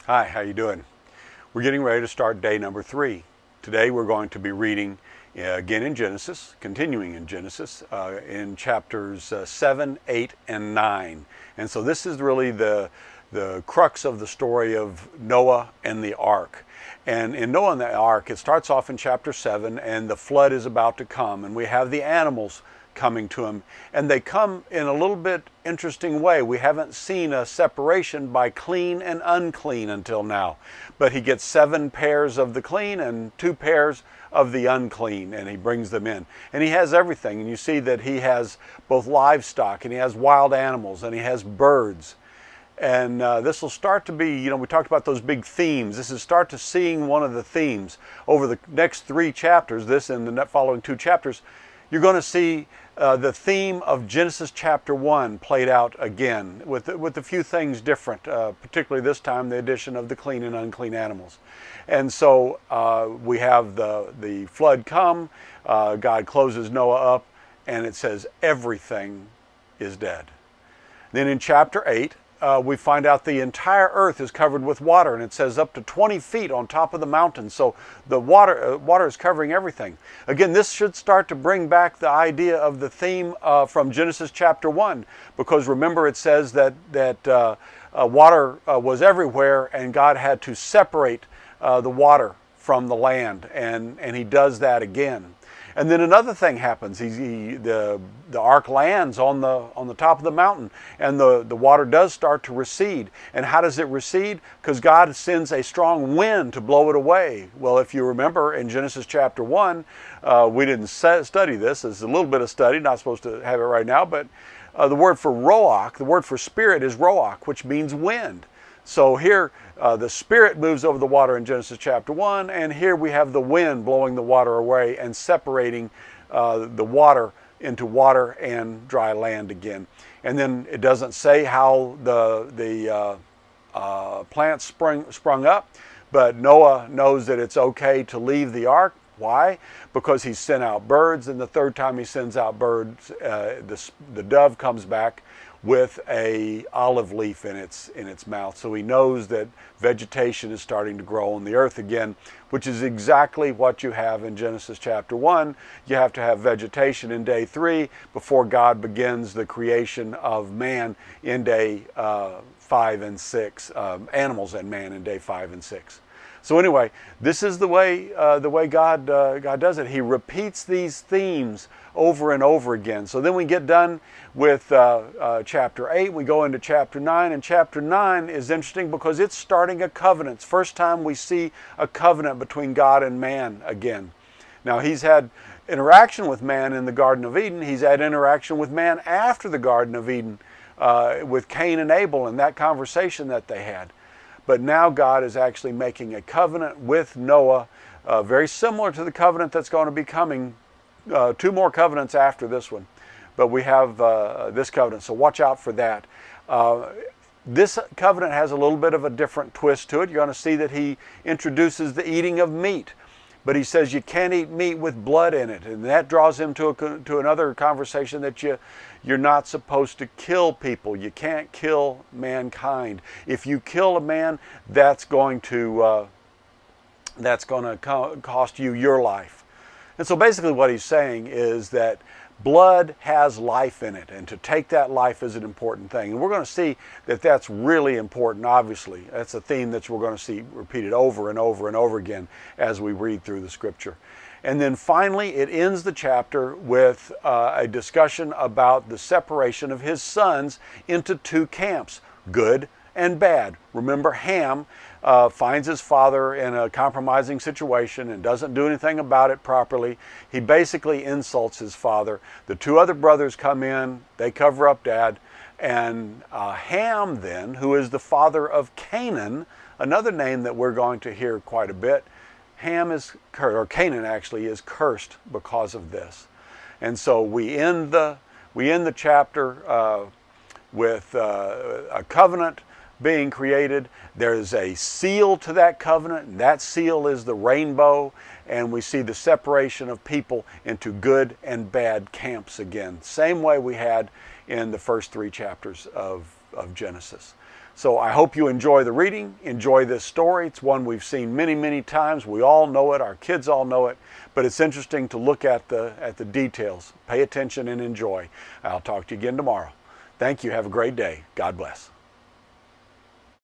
Hi, how you doing? We're getting ready to start day number 3. Today we're going to be reading again in Genesis, continuing in Genesis, in chapters 7, 8, and 9. And so this is really the crux of the story of Noah and the ark. And in Noah and the ark, it starts off in chapter 7, and the flood is about to come, and we have the animals coming to him, and they come in a little bit interesting way. We haven't seen a separation by clean and unclean until now, but he gets 7 pairs of the clean and 2 pairs of the unclean, and he brings them in, and he has everything. And you see that he has both livestock, and he has wild animals, and he has birds. And this will start to be, we talked about those big themes. This is start to seeing one of the themes over the next 3 chapters, this and the following 2 chapters. You're going to see the theme of Genesis chapter 1 played out again with a few things different, particularly this time the addition of the clean and unclean animals. And so we have the flood come, God closes Noah up, and it says everything is dead. Then in chapter 8, we find out the entire earth is covered with water, and it says up to 20 feet on top of the mountain. So the water is covering everything. Again, this should start to bring back the idea of the theme from Genesis chapter 1, because remember it says that water was everywhere, and God had to separate the water from the land, and he does that again. And then another thing happens. The ark lands on the top of the mountain, and the water does start to recede. And how does it recede? Because God sends a strong wind to blow it away. Well, if you remember in Genesis chapter 1, we didn't study this. It's a little bit of study, not supposed to have it right now, but the word for roach, the word for spirit is roach, which means wind. So here the Spirit moves over the water in Genesis chapter 1, and here we have the wind blowing the water away and separating the water into water and dry land again. And then it doesn't say how the plants sprung up, but Noah knows that it's okay to leave the ark. Why? Because he sent out birds, and the 3rd time he sends out birds, the dove comes back with a olive leaf in its mouth. So he knows that vegetation is starting to grow on the earth again, which is exactly what you have in Genesis chapter 1. You have to have vegetation in day 3 before God begins the creation of man in day 5 and 6, animals and man in day 5 and 6. So anyway, this is the way God does it. He repeats these themes over and over again. So then we get done with chapter 8, we go into chapter 9, and chapter 9 is interesting because it's starting a covenant. It's the first time we see a covenant between God and man again. Now he's had interaction with man in the Garden of Eden. He's had interaction with man after the Garden of Eden with Cain and Abel and that conversation that they had. But now God is actually making a covenant with Noah, very similar to the covenant that's going to be coming, 2 more covenants after this one. But we have this covenant, so watch out for that. This covenant has a little bit of a different twist to it. You're going to see that he introduces the eating of meat. But he says you can't eat meat with blood in it. And that draws him to another conversation that you're not supposed to kill people. You can't kill mankind. If you kill a man, that's going to cost you your life. And so basically what he's saying is that blood has life in it, and to take that life is an important thing. And we're going to see that that's really important, obviously. That's a theme that we're going to see repeated over and over and over again as we read through the scripture. And then finally, it ends the chapter with a discussion about the separation of his sons into 2 camps, good and bad. Remember, Ham finds his father in a compromising situation and doesn't do anything about it properly. He basically insults his father. The 2 other brothers come in, they cover up dad, and Ham then, who is the father of Canaan, another name that we're going to hear quite a bit, Ham is cursed, or Canaan actually is cursed because of this. And so we end the chapter with a covenant being created. There's a seal to that covenant, and that seal is the rainbow, and we see the separation of people into good and bad camps again. Same way we had in the first 3 chapters of Genesis. So I hope you enjoy the reading, enjoy this story. It's one we've seen many, many times. We all know it, our kids all know it, but it's interesting to look at the details. Pay attention and enjoy. I'll talk to you again tomorrow. Thank you. Have a great day. God bless.